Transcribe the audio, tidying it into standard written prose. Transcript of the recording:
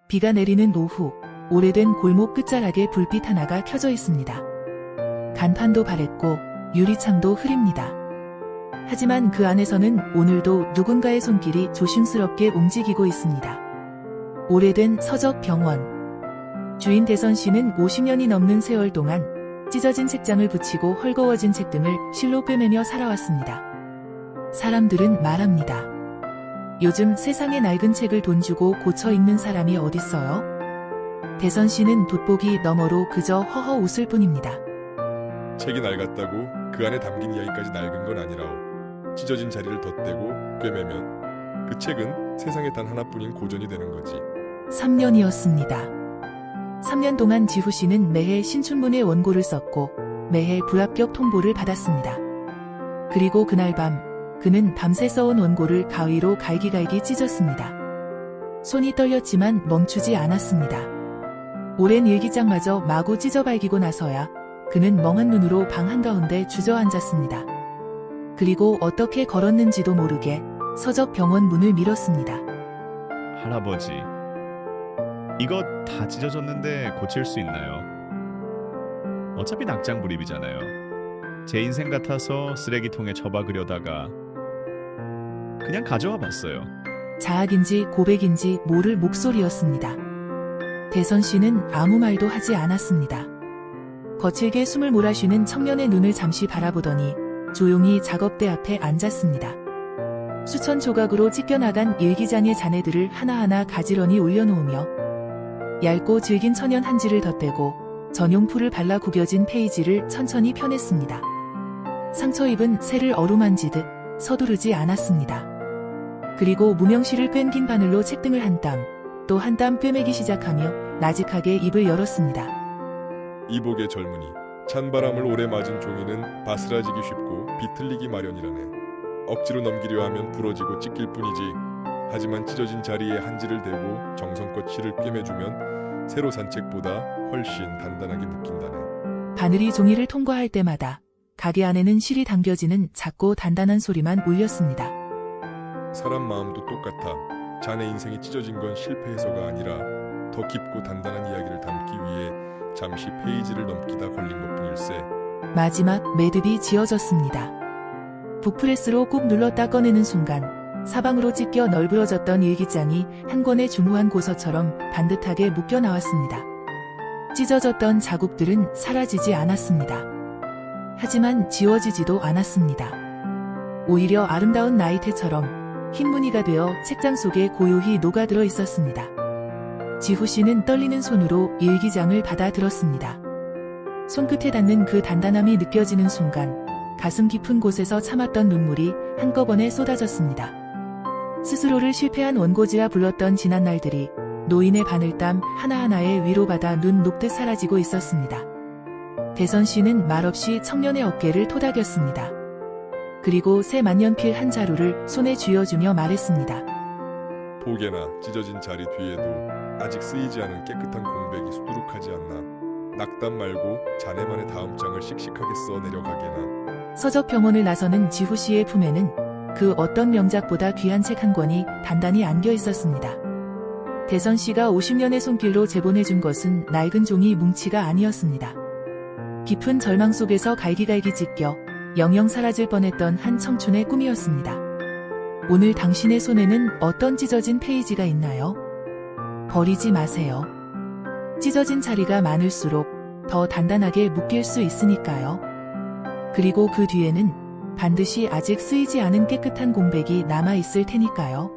비가 내리는 오후, 오래된 골목 끝자락에 불빛 하나가 켜져 있습니다. 간판도 바랬고 유리창도 흐립니다. 하지만 그 안에서는 오늘도 누군가의 손길이 조심스럽게 움직이고 있습니다. 오래된 서적병원. 주인 대선 씨는 50년이 넘는 세월 동안 찢어진 책장을 붙이고 헐거워진 책 등을 실로 꿰매며 살아왔습니다. 사람들은 말합니다. 요즘 세상에 낡은 책을 돈 주고 고쳐 읽는 사람이 어딨어요? 대선 씨는 돋보기 너머로 그저 허허 웃을 뿐입니다. 책이 낡았다고 그 안에 담긴 이야기까지 낡은 건 아니라오. 찢어진 자리를 덧대고 꿰매면 그 책은 세상에 단 하나뿐인 고전이 되는 거지. 3년이었습니다. 3년 동안 지후 씨는 매해 신춘문예 원고를 썼고 매해 불합격 통보를 받았습니다. 그리고 그날 밤 그는 밤새 써온 원고를 가위로 갈기갈기 찢었습니다. 손이 떨렸지만 멈추지 않았습니다. 오랜 일기장마저 마구 찢어발기고 나서야 그는 멍한 눈으로 방 한가운데 주저앉았습니다. 그리고 어떻게 걸었는지도 모르게 서적병원 문을 밀었습니다. 할아버지, 이거 다 찢어졌는데 고칠 수 있나요? 어차피 낙장불입이잖아요. 제 인생 같아서 쓰레기통에 처박으려다가 그냥 가져와 봤어요. 자학인지 고백인지 모를 목소리였습니다. 대선 씨는 아무 말도 하지 않았습니다. 거칠게 숨을 몰아쉬는 청년의 눈을 잠시 바라보더니 조용히 작업대 앞에 앉았습니다. 수천 조각으로 찢겨나간 일기장의 잔해들을 하나하나 가지런히 올려놓으며 얇고 질긴 천연 한지를 덧대고 전용 풀을 발라 구겨진 페이지를 천천히 펴냈습니다. 상처 입은 새를 어루만지듯 서두르지 않았습니다. 그리고 무명시를 꿰긴 바늘로 책등을 한 땀, 또 한 땀 꿰매기 시작하며 나직하게 입을 열었습니다. 이복의 젊은이, 찬바람을 오래 맞은 종이는 바스라지기 쉽고 비틀리기 마련이라네. 억지로 넘기려 하면 부러지고 찢길 뿐이지. 하지만 찢어진 자리에 한지를 대고 정성껏 실을 꿰매주면 새로 산 책보다 훨씬 단단하게 묶인다네. 바늘이 종이를 통과할 때마다 가게 안에는 실이 당겨지는 작고 단단한 소리만 울렸습니다. 사람 마음도 똑같아. 자네 인생이 찢어진 건 실패해서가 아니라 더 깊고 단단한 이야기를 담기 위해 잠시 페이지를 넘기다 걸린 것뿐일세. 마지막 매듭이 지어졌습니다. 북프레스로 꾹 눌렀다 꺼내는 순간 사방으로 찢겨 널브러졌던 일기장이 한 권의 중후한 고서처럼 반듯하게 묶여 나왔습니다. 찢어졌던 자국들은 사라지지 않았습니다. 하지만 지워지지도 않았습니다. 오히려 아름다운 나이테처럼 흰 무늬가 되어 책장 속에 고요히 녹아들어 있었습니다. 지후 씨는 떨리는 손으로 일기장을 받아들었습니다. 손끝에 닿는 그 단단함이 느껴지는 순간 가슴 깊은 곳에서 참았던 눈물이 한꺼번에 쏟아졌습니다. 스스로를 실패한 원고지라 불렀던 지난 날들이 노인의 바늘땀 하나하나에 위로받아 눈 녹듯 사라지고 있었습니다. 대선 씨는 말없이 청년의 어깨를 토닥였습니다. 그리고 새 만년필 한 자루를 손에 쥐어주며 말했습니다. 보게나 찢어진 자리 뒤에도 아직 쓰이지 않은 깨끗한 공백이 수두룩하지 않나. 낙담 말고 자네만의 다음 장을 씩씩하게 써 내려가게나. 서적병원을 나서는 지후 씨의 품에는 그 어떤 명작보다 귀한 책 한 권이 단단히 안겨 있었습니다. 대선 씨가 50년의 손길로 제본해준 것은 낡은 종이 뭉치가 아니었습니다. 깊은 절망 속에서 갈기갈기 찢겨 영영 사라질 뻔했던 한 청춘의 꿈이었습니다. 오늘 당신의 손에는 어떤 찢어진 페이지가 있나요? 버리지 마세요. 찢어진 자리가 많을수록 더 단단하게 묶일 수 있으니까요. 그리고 그 뒤에는 반드시 아직 쓰이지 않은 깨끗한 공백이 남아있을 테니까요.